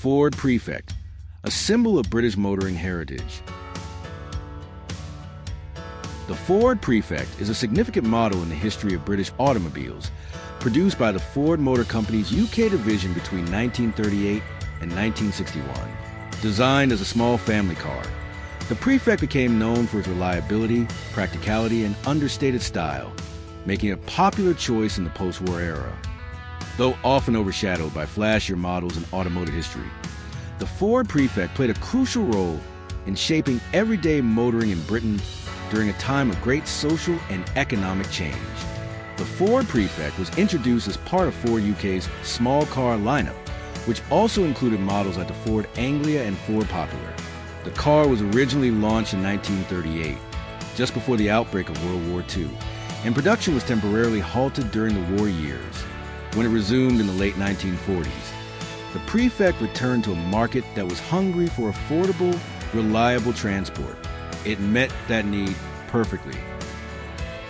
Ford Prefect, a symbol of British motoring heritage. The Ford Prefect is a significant model in the history of British automobiles, produced by the Ford Motor Company's UK division between 1938 and 1961. Designed as a small family car, the Prefect became known for its reliability, practicality, and understated style, making it a popular choice in the post-war era. Though often overshadowed by flashier models in automotive history, the Ford Prefect played a crucial role in shaping everyday motoring in Britain during a time of great social and economic change. The Ford Prefect was introduced as part of Ford UK's small car lineup, which also included models like the Ford Anglia and Ford Popular. The car was originally launched in 1938, just before the outbreak of World War II, and production was temporarily halted during the war years. When it resumed in the late 1940s, the Prefect returned to a market that was hungry for affordable, reliable transport. It met that need perfectly.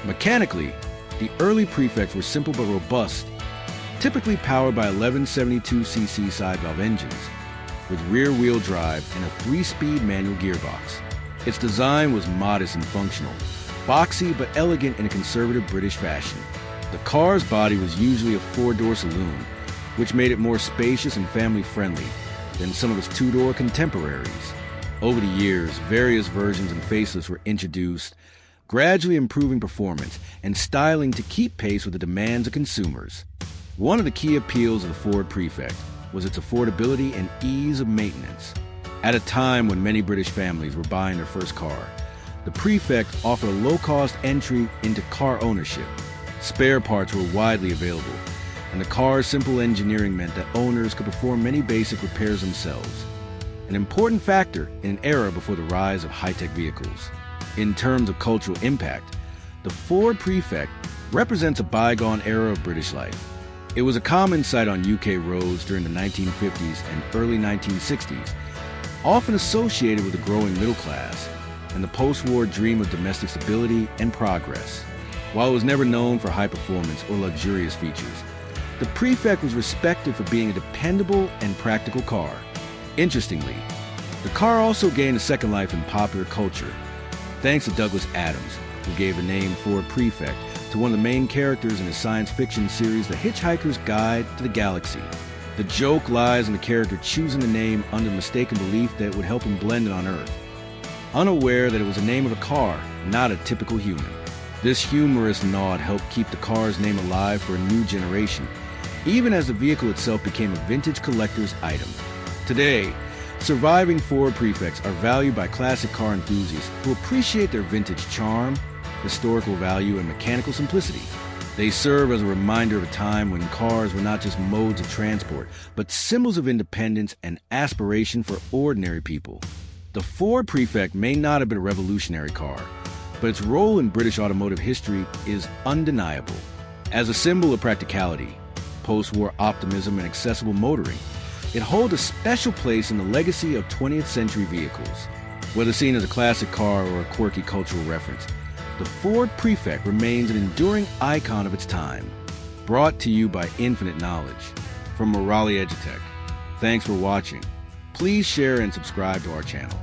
Mechanically, the early Prefects were simple but robust, typically powered by 1172cc side valve engines, with rear-wheel drive and a 3-speed manual gearbox. Its design was modest and functional, boxy but elegant in a conservative British fashion. The car's body was usually a 4-door saloon, which made it more spacious and family-friendly than some of its 2-door contemporaries. Over the years, various versions and facelifts were introduced, gradually improving performance and styling to keep pace with the demands of consumers. One of the key appeals of the Ford Prefect was its affordability and ease of maintenance. At a time when many British families were buying their first car, the Prefect offered a low-cost entry into car ownership. Spare parts were widely available, and the car's simple engineering meant that owners could perform many basic repairs themselves, an important factor in an era before the rise of high-tech vehicles. In terms of cultural impact, the Ford Prefect represents a bygone era of British life. It was a common sight on UK roads during the 1950s and early 1960s, often associated with the growing middle class and the post-war dream of domestic stability and progress. While it was never known for high performance or luxurious features, the Prefect was respected for being a dependable and practical car. Interestingly, the car also gained a second life in popular culture, thanks to Douglas Adams, who gave the name Ford Prefect to one of the main characters in his science fiction series The Hitchhiker's Guide to the Galaxy. The joke lies in the character choosing the name under the mistaken belief that it would help him blend in on Earth, unaware that it was the name of a car, not a typical human. This humorous nod helped keep the car's name alive for a new generation, even as the vehicle itself became a vintage collector's item. Today, surviving Ford Prefects are valued by classic car enthusiasts who appreciate their vintage charm, historical value, and mechanical simplicity. They serve as a reminder of a time when cars were not just modes of transport, but symbols of independence and aspiration for ordinary people. The Ford Prefect may not have been a revolutionary car, but its role in British automotive history is undeniable. As a symbol of practicality, post-war optimism, and accessible motoring, it holds a special place in the legacy of 20th century vehicles. Whether seen as a classic car or a quirky cultural reference, the Ford Prefect remains an enduring icon of its time. Brought to you by Infinite Knowledge from Morale Edutech. Thanks for watching. Please share and subscribe to our channel.